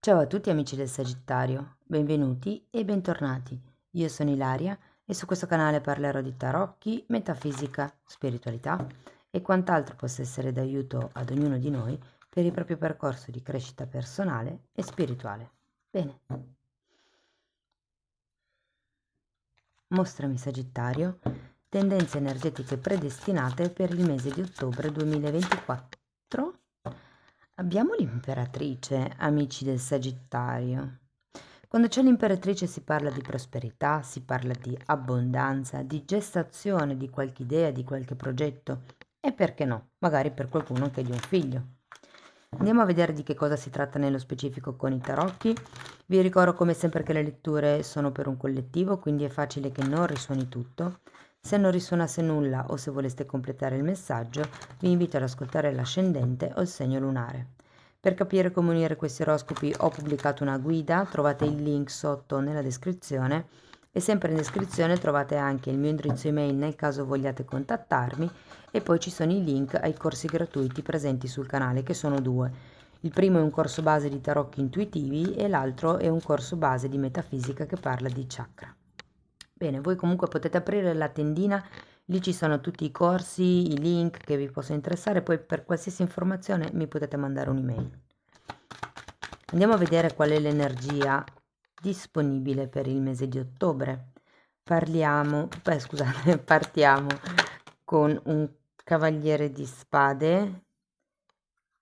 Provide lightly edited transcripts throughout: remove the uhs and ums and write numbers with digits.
Ciao a tutti amici del Sagittario, benvenuti e bentornati. Io sono Ilaria e su questo canale parlerò di tarocchi, metafisica, spiritualità e quant'altro possa essere d'aiuto ad ognuno di noi per il proprio percorso di crescita personale e spirituale. Bene, mostrami Sagittario, tendenze energetiche predestinate per il mese di ottobre 2024. Abbiamo l'imperatrice, amici del Sagittario. Quando c'è l'imperatrice si parla di prosperità, si parla di abbondanza, di gestazione di qualche idea, di qualche progetto e perché no, magari per qualcuno anche di un figlio. Andiamo a vedere di che cosa si tratta nello specifico con i tarocchi. Vi ricordo come sempre che le letture sono per un collettivo, quindi è facile che non risuoni tutto. Se non risuonasse nulla o se voleste completare il messaggio, vi invito ad ascoltare l'ascendente o il segno lunare. Per capire come unire questi oroscopi ho pubblicato una guida, trovate il link sotto nella descrizione e sempre in descrizione trovate anche il mio indirizzo email nel caso vogliate contattarmi e poi ci sono i link ai corsi gratuiti presenti sul canale che sono due. Il primo è un corso base di tarocchi intuitivi e l'altro è un corso base di metafisica che parla di chakra. Bene, voi comunque potete aprire la tendina, lì ci sono tutti i corsi, i link che vi possono interessare, poi per qualsiasi informazione mi potete mandare un'email. Andiamo a vedere qual è l'energia disponibile per il mese di ottobre. Scusate, partiamo con un cavaliere di spade,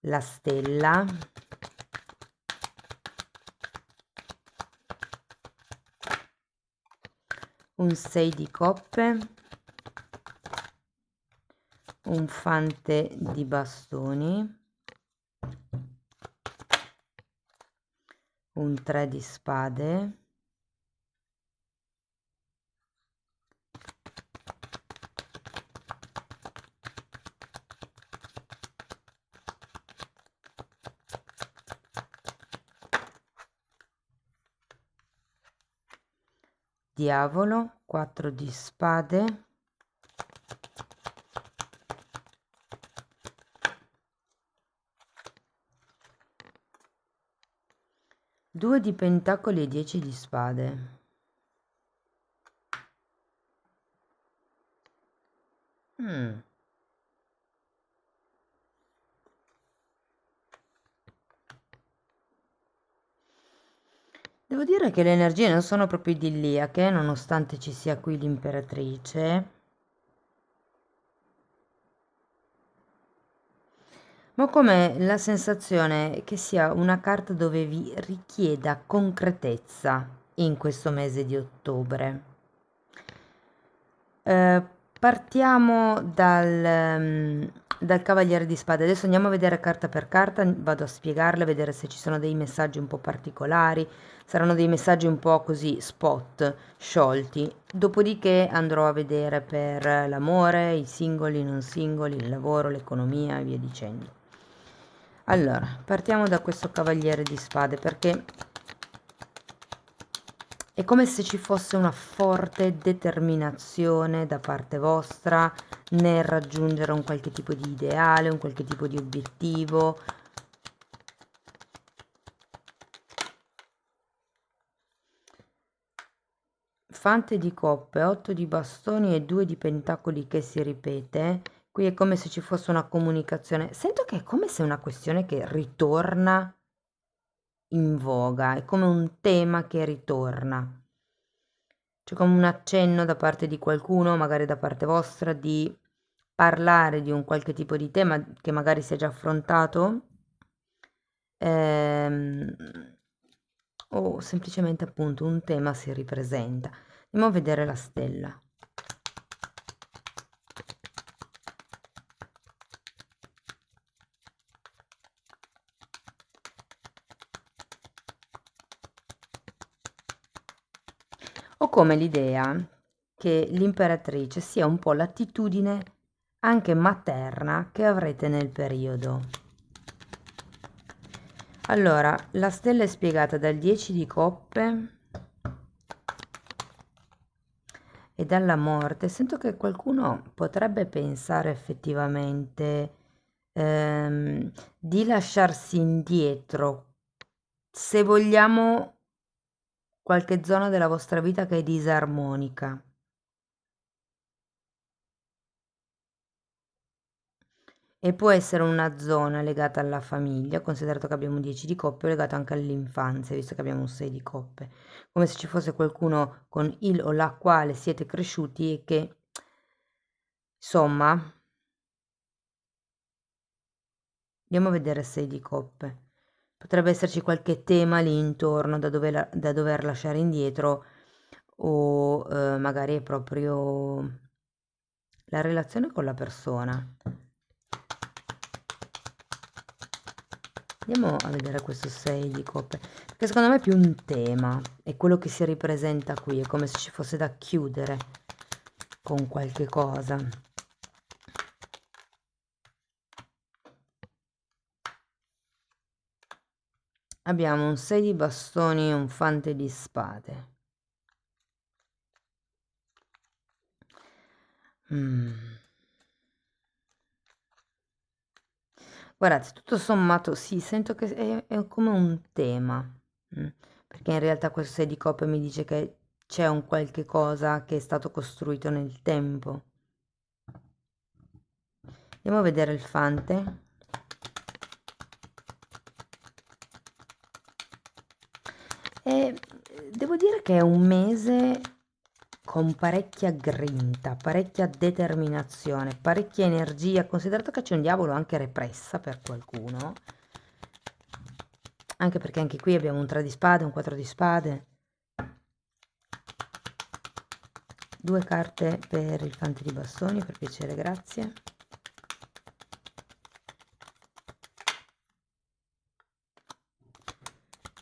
la stella, un 6 di coppe, un fante di bastoni, un 3 di spade, diavolo, 4 di spade, 2 di pentacoli e 10 di spade. Devo dire che le energie non sono proprio idilliache, nonostante ci sia qui l'imperatrice. Ma ho come la sensazione che sia una carta dove vi richieda concretezza in questo mese di ottobre. Eh, partiamo dal Cavaliere di Spade. Adesso andiamo a vedere carta per carta, vado a spiegarle, a vedere se ci sono dei messaggi un po' particolari. Saranno dei messaggi un po' così spot, sciolti. Dopodiché andrò a vedere per l'amore, i singoli, i non singoli, il lavoro, l'economia e via dicendo. Allora, partiamo da questo Cavaliere di Spade perché è come se ci fosse una forte determinazione da parte vostra nel raggiungere un qualche tipo di ideale, un qualche tipo di obiettivo. Fante di coppe, 8 di bastoni e 2 di pentacoli che si ripete. Qui è come se ci fosse una comunicazione. Sento che è come se è una questione che ritorna in voga, è come un tema che ritorna. C'è come un accenno da parte di qualcuno, magari da parte vostra, di parlare di un qualche tipo di tema che magari si è già affrontato, ehm, o semplicemente appunto un tema si ripresenta. Andiamo a vedere la stella. Ho come l'idea che l'imperatrice sia un po' l'attitudine anche materna che avrete nel periodo. Allora, la stella è spiegata dal 10 di coppe e dalla morte. Sento che qualcuno potrebbe pensare effettivamente di lasciarsi indietro se vogliamo qualche zona della vostra vita che è disarmonica. E può essere una zona legata alla famiglia, considerato che abbiamo 10 di coppe, o legata anche all'infanzia, visto che abbiamo 6 di coppe. Come se ci fosse qualcuno con il o la quale siete cresciuti e che, insomma, andiamo a vedere 6 di coppe. Potrebbe esserci qualche tema lì intorno da dover lasciare indietro o magari è proprio la relazione con la persona. Andiamo a vedere questo 6 di coppe, perché secondo me è più un tema, è quello che si ripresenta qui, è come se ci fosse da chiudere con qualche cosa. Abbiamo un 6 di bastoni e un fante di spade. Guardate, tutto sommato sì, sento che è come un tema, mm, perché in realtà questo 6 di coppe mi dice che c'è un qualche cosa che è stato costruito nel tempo. Andiamo a vedere il fante. E devo dire che è un mese con parecchia grinta, parecchia determinazione, parecchia energia, considerato che c'è un diavolo anche repressa per qualcuno, anche perché anche qui abbiamo un 3 di spade, un 4 di spade, due carte per il fante di bastoni, per piacere, grazie.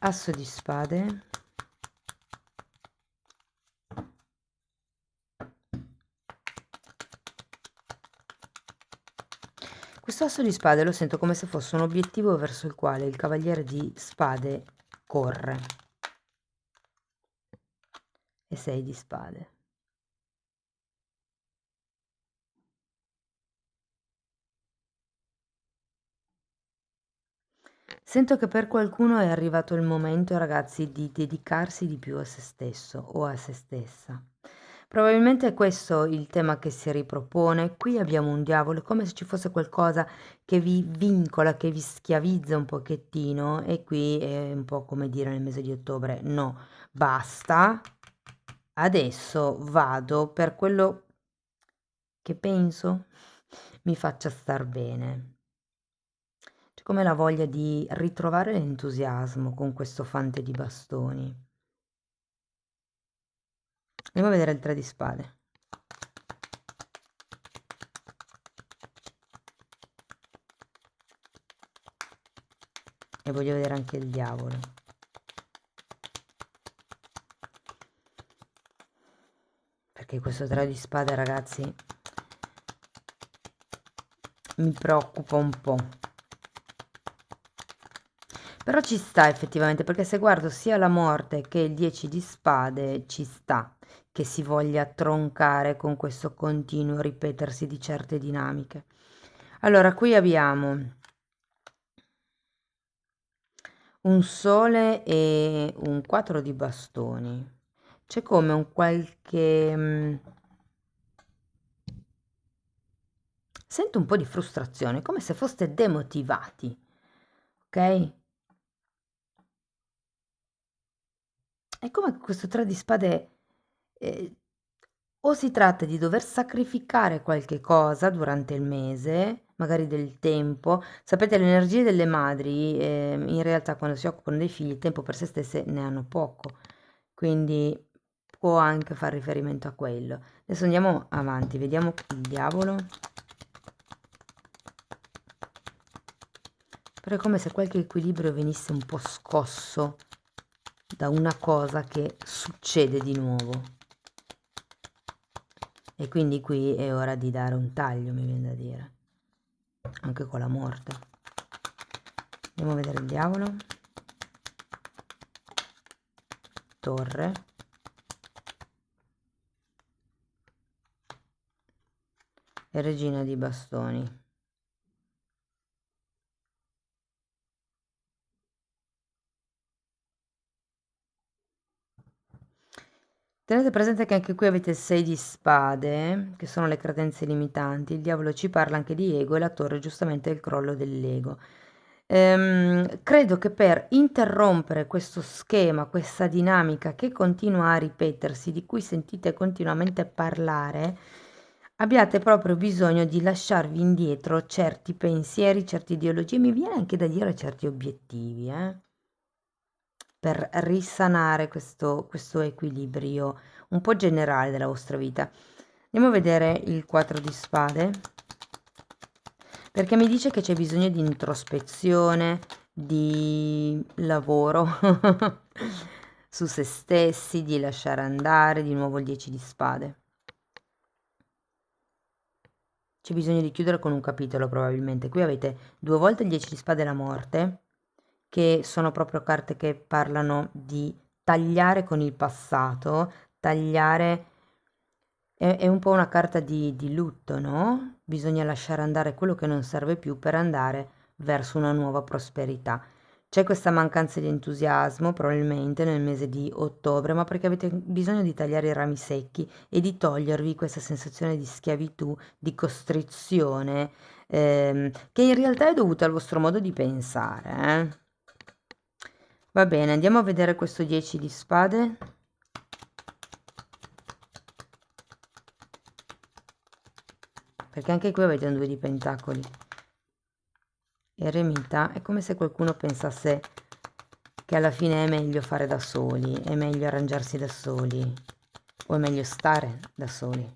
Asso di spade. Questo asso di spade lo sento come se fosse un obiettivo verso il quale il cavaliere di spade corre. E 6 di spade. Sento che per qualcuno è arrivato il momento, ragazzi, di dedicarsi di più a se stesso o a se stessa. Probabilmente è questo il tema che si ripropone. Qui abbiamo un diavolo, è come se ci fosse qualcosa che vi vincola, che vi schiavizza un pochettino, e qui è un po' come dire nel mese di ottobre: no, basta, adesso vado per quello che penso mi faccia star bene. C'è come la voglia di ritrovare l'entusiasmo con questo fante di bastoni. Andiamo a vedere il 3 di spade. E voglio vedere anche il diavolo. Perché questo 3 di spade, ragazzi, mi preoccupa un po'. Però ci sta effettivamente, perché se guardo sia la morte che il 10 di spade, ci sta che si voglia troncare con questo continuo ripetersi di certe dinamiche. Allora, qui abbiamo un sole e un 4 di bastoni. C'è come un qualche... sento un po' di frustrazione, come se foste demotivati, ok? È come questo 3 di spade, eh, o si tratta di dover sacrificare qualche cosa durante il mese, magari del tempo. Sapete, le energie delle madri, in realtà quando si occupano dei figli, il tempo per se stesse ne hanno poco, quindi può anche far riferimento a quello. Adesso andiamo avanti, vediamo il diavolo. Però è come se qualche equilibrio venisse un po' scosso da una cosa che succede di nuovo. E quindi qui è ora di dare un taglio, mi viene da dire. Anche con la morte. Andiamo a vedere il diavolo. Torre. E regina di bastoni. Tenete presente che anche qui avete il 6 di spade, che sono le credenze limitanti. Il diavolo ci parla anche di ego e la torre giustamente è il crollo dell'ego. Credo che per interrompere questo schema, questa dinamica che continua a ripetersi, di cui sentite continuamente parlare, abbiate proprio bisogno di lasciarvi indietro certi pensieri, certe ideologie, mi viene anche da dire certi obiettivi, per risanare questo equilibrio un po' generale della vostra vita. Andiamo a vedere il 4 di spade, perché mi dice che c'è bisogno di introspezione, di lavoro su se stessi, di lasciare andare, di nuovo il 10 di spade. C'è bisogno di chiudere con un capitolo probabilmente. Qui avete 2 volte il 10 di spade e la morte, che sono proprio carte che parlano di tagliare con il passato, tagliare è un po' una carta di lutto, no? Bisogna lasciare andare quello che non serve più per andare verso una nuova prosperità. C'è questa mancanza di entusiasmo probabilmente nel mese di ottobre, ma perché avete bisogno di tagliare i rami secchi e di togliervi questa sensazione di schiavitù, di costrizione, che in realtà è dovuta al vostro modo di pensare, Va bene, andiamo a vedere questo 10 di spade. Perché anche qui avete un 2 di pentacoli. Eremita, è come se qualcuno pensasse che alla fine è meglio fare da soli, è meglio arrangiarsi da soli, o è meglio stare da soli.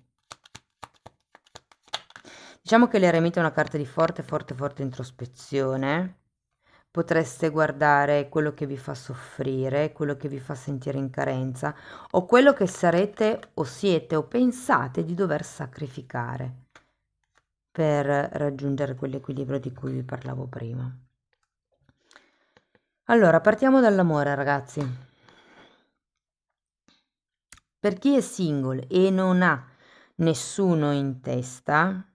Diciamo che l'eremita è una carta di forte, forte, forte introspezione. Potreste guardare quello che vi fa soffrire, quello che vi fa sentire in carenza, o quello che sarete o siete o pensate di dover sacrificare per raggiungere quell'equilibrio di cui vi parlavo prima. Allora, partiamo dall'amore, ragazzi. Per chi è single e non ha nessuno in testa,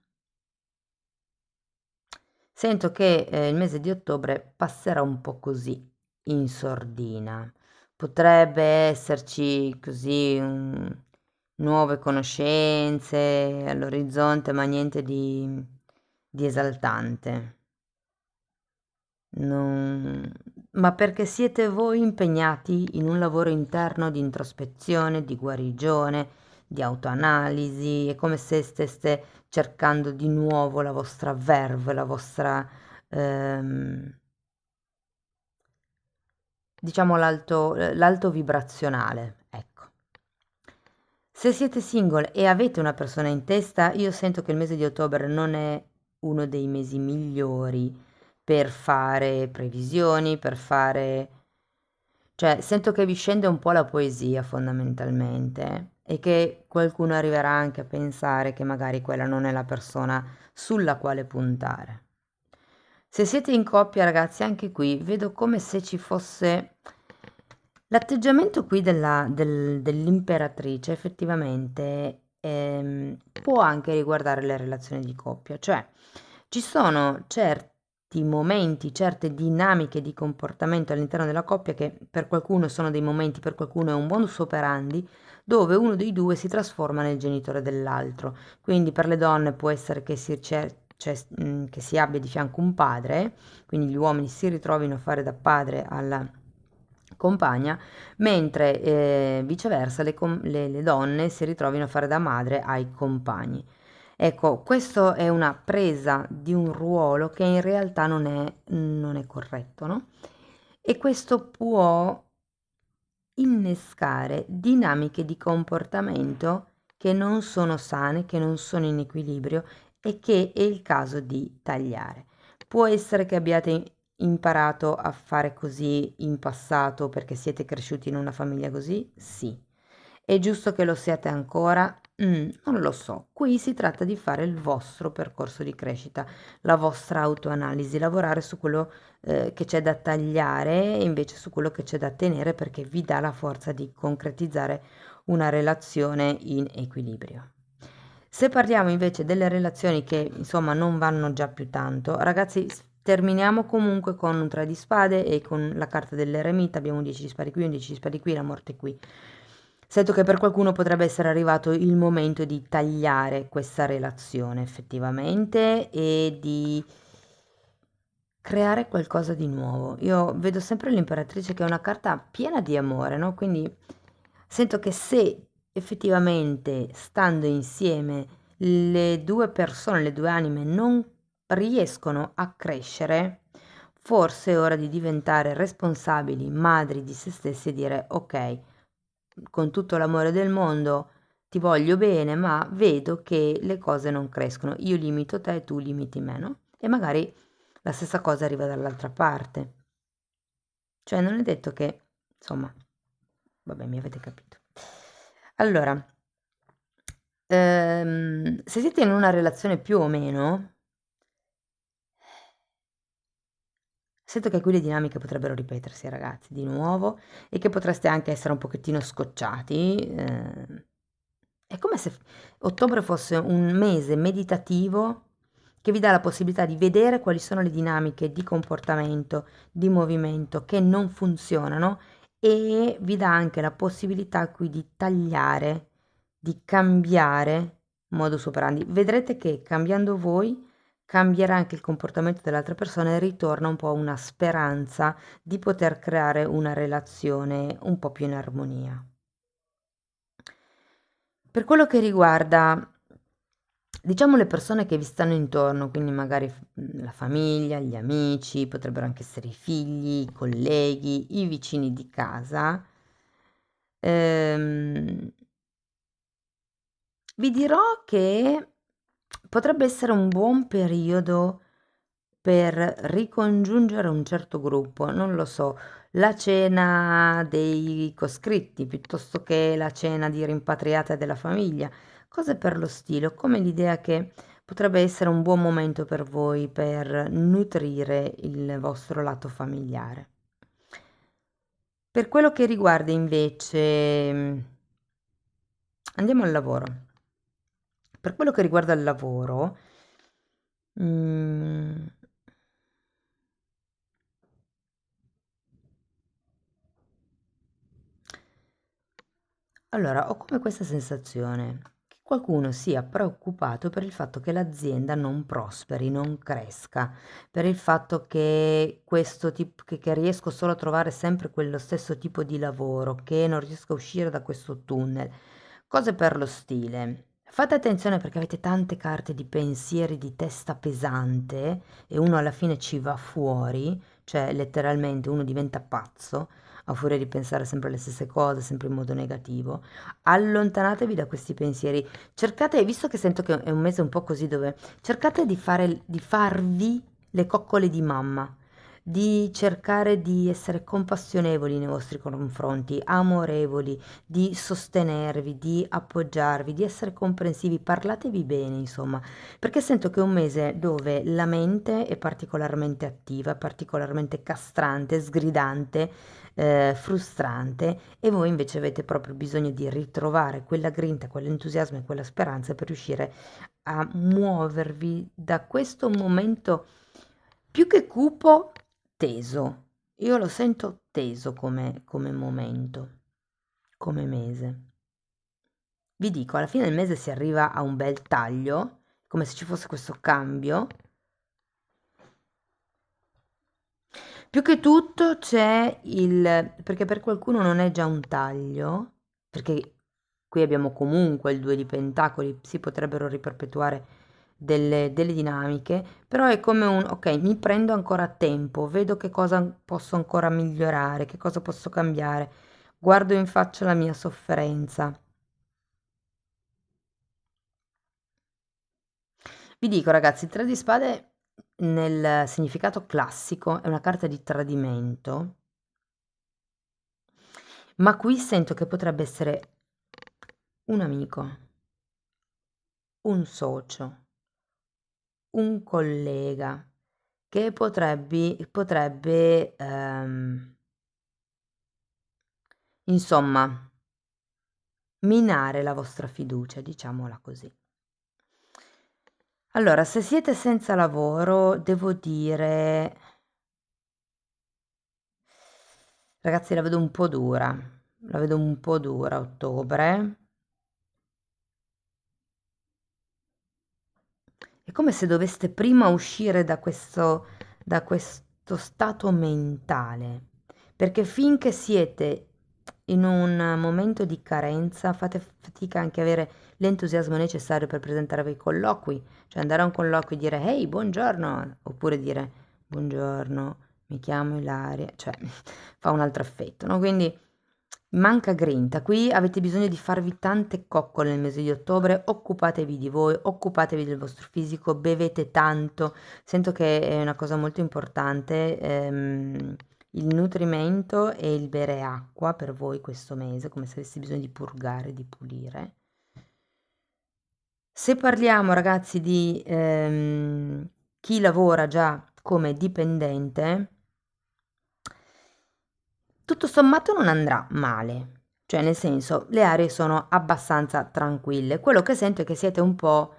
sento che il mese di ottobre passerà un po' così, in sordina. Potrebbe esserci così nuove conoscenze all'orizzonte, ma niente di esaltante. Ma perché siete voi impegnati in un lavoro interno di introspezione, di guarigione, di autoanalisi, è come se steste cercando di nuovo la vostra verve, la vostra, diciamo l'alto vibrazionale, ecco. Se siete single e avete una persona in testa, io sento che il mese di ottobre non è uno dei mesi migliori per fare previsioni, per fare... Cioè, sento che vi scende un po' la poesia fondamentalmente e che qualcuno arriverà anche a pensare che magari quella non è la persona sulla quale puntare. Se siete in coppia, ragazzi, anche qui vedo come se ci fosse l'atteggiamento qui dell'imperatrice, effettivamente può anche riguardare le relazioni di coppia, cioè ci sono certi momenti, certe dinamiche di comportamento all'interno della coppia che per qualcuno sono dei momenti, per qualcuno è un modus operandi, dove uno dei due si trasforma nel genitore dell'altro. Quindi per le donne può essere che che si abbia di fianco un padre, quindi gli uomini si ritrovino a fare da padre alla compagna, mentre viceversa le donne si ritrovino a fare da madre ai compagni. Ecco, questo è una presa di un ruolo che in realtà non è corretto, no? E questo può innescare dinamiche di comportamento che non sono sane, che non sono in equilibrio e che è il caso di tagliare. Può essere che abbiate imparato a fare così in passato perché siete cresciuti in una famiglia così? Sì. È giusto che lo siate ancora? Non lo so. Qui si tratta di fare il vostro percorso di crescita, la vostra autoanalisi, lavorare su quello che c'è da tagliare e invece su quello che c'è da tenere perché vi dà la forza di concretizzare una relazione in equilibrio. Se parliamo invece delle relazioni che insomma non vanno già più tanto, ragazzi, terminiamo comunque con un 3 di spade e con la carta dell'eremita, abbiamo un 10 di spade qui, un 10 di spade qui, la morte qui. Sento che per qualcuno potrebbe essere arrivato il momento di tagliare questa relazione effettivamente e di creare qualcosa di nuovo. Io vedo sempre l'imperatrice che è una carta piena di amore, no? Quindi sento che se effettivamente stando insieme le due persone, le due anime non riescono a crescere, forse è ora di diventare responsabili, madri di se stessi e dire ok, con tutto l'amore del mondo ti voglio bene, ma vedo che le cose non crescono. Io limito te, tu limiti me, no? E magari la stessa cosa arriva dall'altra parte. Cioè non è detto che, insomma, vabbè, mi avete capito. Allora, se siete in una relazione più o meno, sento che qui le dinamiche potrebbero ripetersi, ragazzi, di nuovo, e che potreste anche essere un pochettino scocciati. È come se ottobre fosse un mese meditativo che vi dà la possibilità di vedere quali sono le dinamiche di comportamento, di movimento che non funzionano e vi dà anche la possibilità qui di tagliare, di cambiare modus operandi. Vedrete che cambiando voi cambierà anche il comportamento dell'altra persona e ritorna un po' una speranza di poter creare una relazione un po' più in armonia. Per quello che riguarda, diciamo, le persone che vi stanno intorno, quindi magari la famiglia, gli amici, potrebbero anche essere i figli, i colleghi, i vicini di casa, ehm, vi dirò che potrebbe essere un buon periodo per ricongiungere un certo gruppo, non lo so, la cena dei coscritti piuttosto che la cena di rimpatriata della famiglia, cose per lo stile, come l'idea che potrebbe essere un buon momento per voi per nutrire il vostro lato familiare. Per quello che riguarda invece, andiamo al lavoro. Per quello che riguarda il lavoro, mm, allora, ho come questa sensazione che qualcuno sia preoccupato per il fatto che l'azienda non prosperi, non cresca, per il fatto che questo tipo, che riesco solo a trovare sempre quello stesso tipo di lavoro, che non riesco a uscire da questo tunnel, cose per lo stile. Fate attenzione perché avete tante carte di pensieri di testa pesante e uno alla fine ci va fuori, cioè letteralmente uno diventa pazzo a furia di pensare sempre alle stesse cose, sempre in modo negativo. Allontanatevi da questi pensieri. Cercate, visto che sento che è un mese un po' così dove cercate di farvi le coccole di mamma, di cercare di essere compassionevoli nei vostri confronti, amorevoli, di sostenervi, di appoggiarvi, di essere comprensivi, parlatevi bene, insomma, perché sento che è un mese dove la mente è particolarmente attiva, particolarmente castrante, sgridante, frustrante e voi invece avete proprio bisogno di ritrovare quella grinta, quell'entusiasmo e quella speranza per riuscire a muovervi da questo momento più che cupo, teso. Io lo sento teso come momento, come mese. Vi dico, alla fine del mese si arriva a un bel taglio, come se ci fosse questo cambio. Più che tutto c'è perché per qualcuno non è già un taglio, perché qui abbiamo comunque il 2 di pentacoli, si potrebbero riperpetuare delle dinamiche, però è come un ok, mi prendo ancora tempo, vedo che cosa posso ancora migliorare, che cosa posso cambiare, guardo in faccia la mia sofferenza. Vi dico ragazzi, il 3 di spade nel significato classico è una carta di tradimento, ma qui sento che potrebbe essere un amico, un socio, un collega che potrebbe insomma, minare la vostra fiducia, diciamola così. Allora, se siete senza lavoro, devo dire, ragazzi, la vedo un po' dura. la vedo un po' dura ottobre. È come se doveste prima uscire da questo stato mentale, perché finché siete in un momento di carenza fate fatica anche a avere l'entusiasmo necessario per presentarvi ai colloqui, cioè andare a un colloquio e dire ehi, buongiorno, oppure dire buongiorno, mi chiamo Ilaria, cioè fa un altro effetto, no? Quindi manca grinta, qui avete bisogno di farvi tante coccole nel mese di ottobre, occupatevi di voi, occupatevi del vostro fisico, bevete tanto, sento che è una cosa molto importante, il nutrimento e il bere acqua per voi questo mese, come se avessi bisogno di purgare, di pulire. Se parliamo ragazzi di chi lavora già come dipendente, tutto sommato non andrà male, cioè nel senso le aree sono abbastanza tranquille. Quello che sento è che siete un po'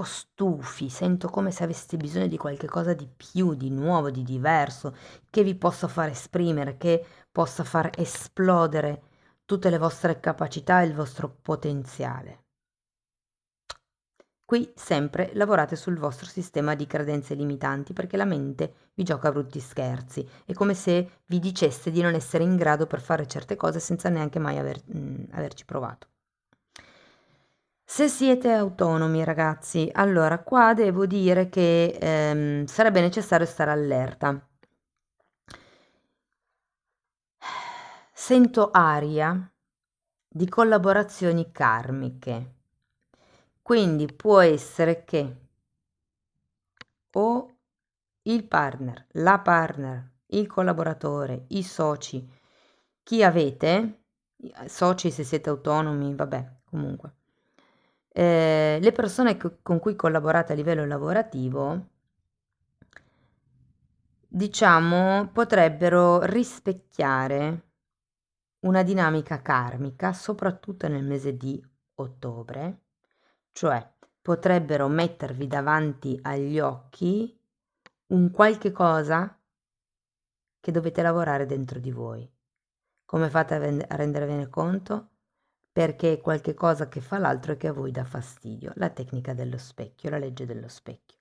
stufi, sento come se aveste bisogno di qualche cosa di più, di nuovo, di diverso, che vi possa far esprimere, che possa far esplodere tutte le vostre capacità e il vostro potenziale. Qui sempre lavorate sul vostro sistema di credenze limitanti perché la mente vi gioca brutti scherzi. È come se vi dicesse di non essere in grado per fare certe cose senza neanche mai averci provato. Se siete autonomi, ragazzi, allora qua devo dire che sarebbe necessario stare allerta. Sento aria di collaborazioni karmiche. Quindi può essere che o il partner, la partner, il collaboratore, i soci, chi avete, soci se siete autonomi, vabbè, comunque, le persone con cui collaborate a livello lavorativo, diciamo, potrebbero rispecchiare una dinamica karmica, soprattutto nel mese di ottobre, cioè potrebbero mettervi davanti agli occhi un qualche cosa che dovete lavorare dentro di voi. Come fate a rendervene conto? Perché è qualche cosa che fa l'altro e che a voi dà fastidio. La tecnica dello specchio, la legge dello specchio.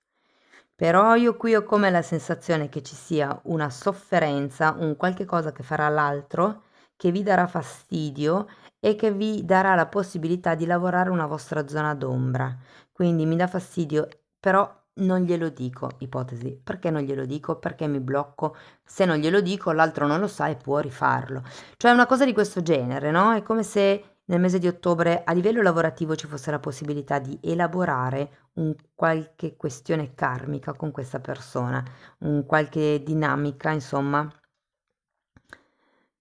Però io qui ho come la sensazione che ci sia una sofferenza, un qualche cosa che farà l'altro, che vi darà fastidio e che vi darà la possibilità di lavorare una vostra zona d'ombra. Quindi mi dà fastidio, però non glielo dico, ipotesi. Perché non glielo dico? Perché mi blocco? Se non glielo dico, l'altro non lo sa e può rifarlo. Cioè una cosa di questo genere, no? È come se nel mese di ottobre a livello lavorativo ci fosse la possibilità di elaborare un qualche questione karmica con questa persona, un qualche dinamica, insomma.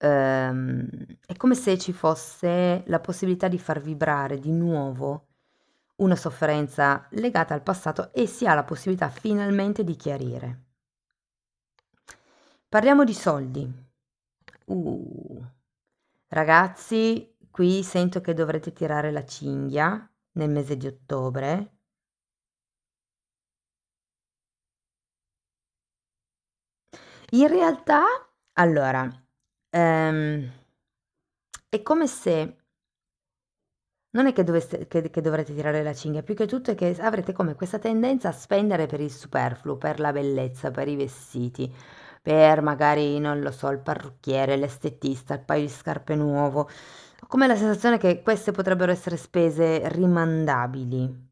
È come se ci fosse la possibilità di far vibrare di nuovo una sofferenza legata al passato e si ha la possibilità finalmente di chiarire. Parliamo di soldi. Ragazzi, qui sento che dovrete tirare la cinghia nel mese di ottobre. In realtà, allora, è come se non è che dovrete tirare la cinghia, più che tutto è che avrete come questa tendenza a spendere per il superfluo, per la bellezza, per i vestiti, per magari, non lo so, il parrucchiere, l'estetista, il paio di scarpe nuovo. Ho come la sensazione che queste potrebbero essere spese rimandabili.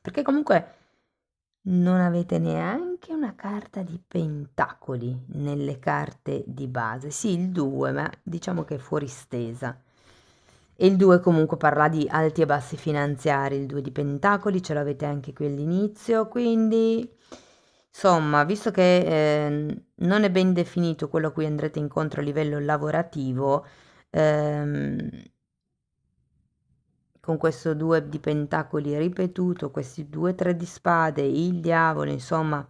Perché comunque non avete neanche una carta di pentacoli nelle carte di base. Sì, il 2, ma diciamo che è fuori stesa. E il 2 comunque parla di alti e bassi finanziari, il 2 di pentacoli ce l'avete anche qui all'inizio, quindi insomma, visto che non è ben definito quello a cui andrete incontro a livello lavorativo, ehm, con questo 2 di pentacoli ripetuto, questi 2 3 di spade, il diavolo, insomma,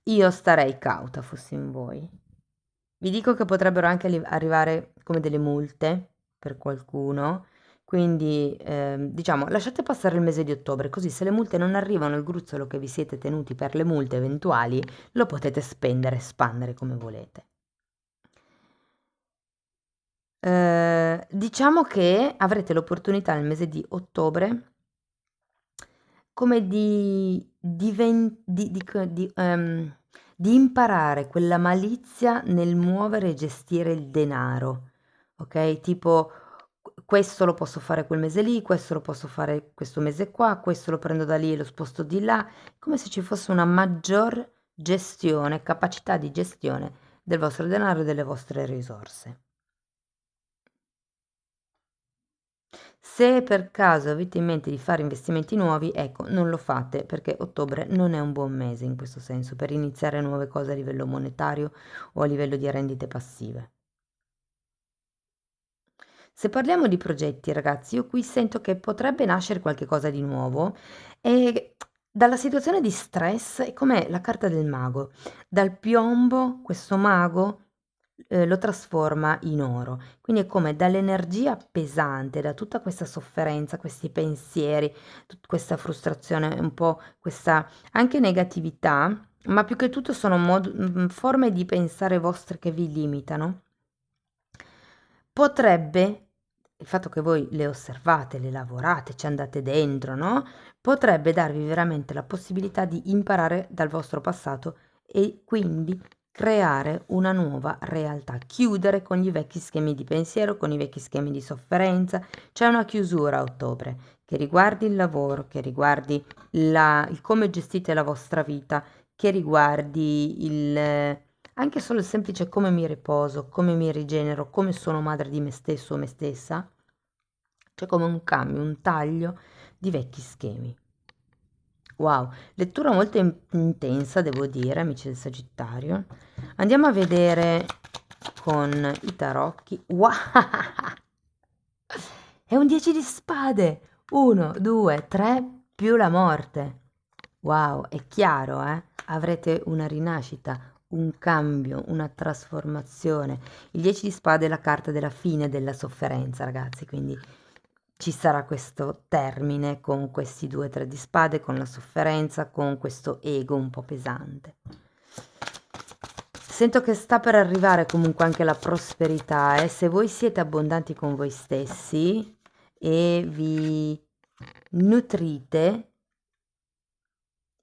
io starei cauta fossi in voi. Vi dico che potrebbero anche arrivare come delle multe per qualcuno Quindi diciamo lasciate passare il mese di ottobre, così se le multe non arrivano, il gruzzolo che vi siete tenuti per le multe eventuali lo potete spendere e spandere come volete. Diciamo che avrete l'opportunità nel mese di ottobre come di imparare quella malizia nel muovere e gestire il denaro, ok? Tipo, questo lo posso fare quel mese lì, questo lo posso fare questo mese qua, questo lo prendo da lì e lo sposto di là, come se ci fosse una maggior gestione, capacità di gestione del vostro denaro e delle vostre risorse. Se per caso avete in mente di fare investimenti nuovi, ecco, non lo fate perché ottobre non è un buon mese in questo senso per iniziare nuove cose a livello monetario o a livello di rendite passive. Se parliamo di progetti, ragazzi, io qui sento che potrebbe nascere qualche cosa di nuovo e dalla situazione di stress è come la carta del mago. Dal piombo, questo mago lo trasforma in oro. Quindi è come dall'energia pesante, da tutta questa sofferenza, questi pensieri, questa frustrazione, un po' questa anche negatività, ma più che tutto sono forme di pensare vostre che vi limitano. Potrebbe, il fatto che voi le osservate, le lavorate, ci andate dentro, no? Potrebbe darvi veramente la possibilità di imparare dal vostro passato e quindi creare una nuova realtà, chiudere con i vecchi schemi di pensiero, con i vecchi schemi di sofferenza. C'è una chiusura a ottobre che riguardi il lavoro, che riguardi il come gestite la vostra vita, che riguardi anche solo il semplice come mi riposo, come mi rigenero, come sono madre di me stesso o me stessa. C'è come un cambio, un taglio di vecchi schemi. Wow, lettura molto intensa, devo dire, amici del Sagittario. Andiamo a vedere con i tarocchi. Wow! È un 10 di spade! 1, 2, 3 più la morte. Wow, è chiaro, eh? Avrete una rinascita, un cambio, una trasformazione. Il 10 di spade è la carta della fine della sofferenza, ragazzi, quindi ci sarà questo termine con questi 2 3 di spade, con la sofferenza, con questo ego un po' pesante. Sento che sta per arrivare comunque anche la prosperità, e se voi siete abbondanti con voi stessi e vi nutrite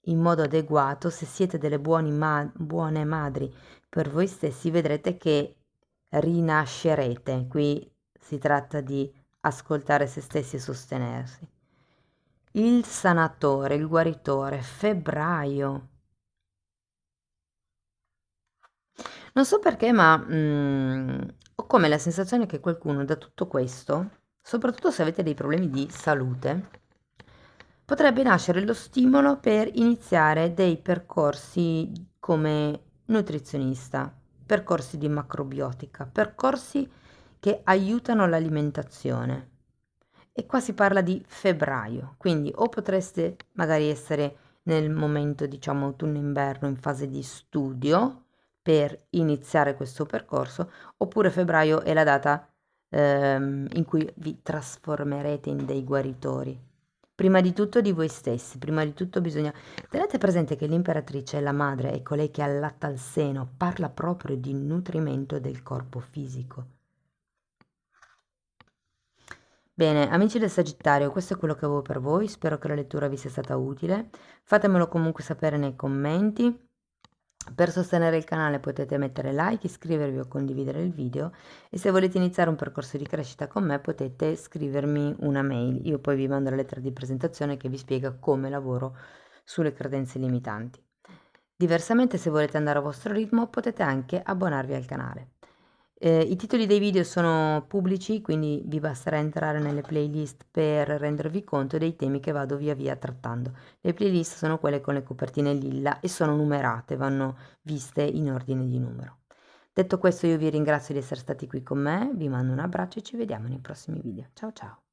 in modo adeguato, se siete delle buone madri per voi stessi, vedrete che rinascerete. Qui si tratta di ascoltare se stessi e sostenersi. Il sanatore, il guaritore, febbraio. Non so perché, ma ho come la sensazione che qualcuno da tutto questo, soprattutto se avete dei problemi di salute, potrebbe nascere lo stimolo per iniziare dei percorsi come nutrizionista, percorsi di macrobiotica, percorsi che aiutano l'alimentazione. E qua si parla di febbraio, quindi o potreste magari essere nel momento, diciamo, autunno-inverno in fase di studio per iniziare questo percorso, oppure febbraio è la data in cui vi trasformerete in dei guaritori. Prima di tutto di voi stessi, prima di tutto bisogna... Tenete presente che l'imperatrice è la madre, è colei che allatta il seno, parla proprio di nutrimento del corpo fisico. Bene, amici del Sagittario, questo è quello che avevo per voi, spero che la lettura vi sia stata utile, fatemelo comunque sapere nei commenti. Per sostenere il canale potete mettere like, iscrivervi o condividere il video, e se volete iniziare un percorso di crescita con me potete scrivermi una mail, io poi vi mando la lettera di presentazione che vi spiega come lavoro sulle credenze limitanti. Diversamente, se volete andare a vostro ritmo, potete anche abbonarvi al canale. I titoli dei video sono pubblici, quindi vi basterà entrare nelle playlist per rendervi conto dei temi che vado via via trattando. Le playlist sono quelle con le copertine lilla e sono numerate, vanno viste in ordine di numero. Detto questo, io vi ringrazio di essere stati qui con me, vi mando un abbraccio e ci vediamo nei prossimi video. Ciao ciao!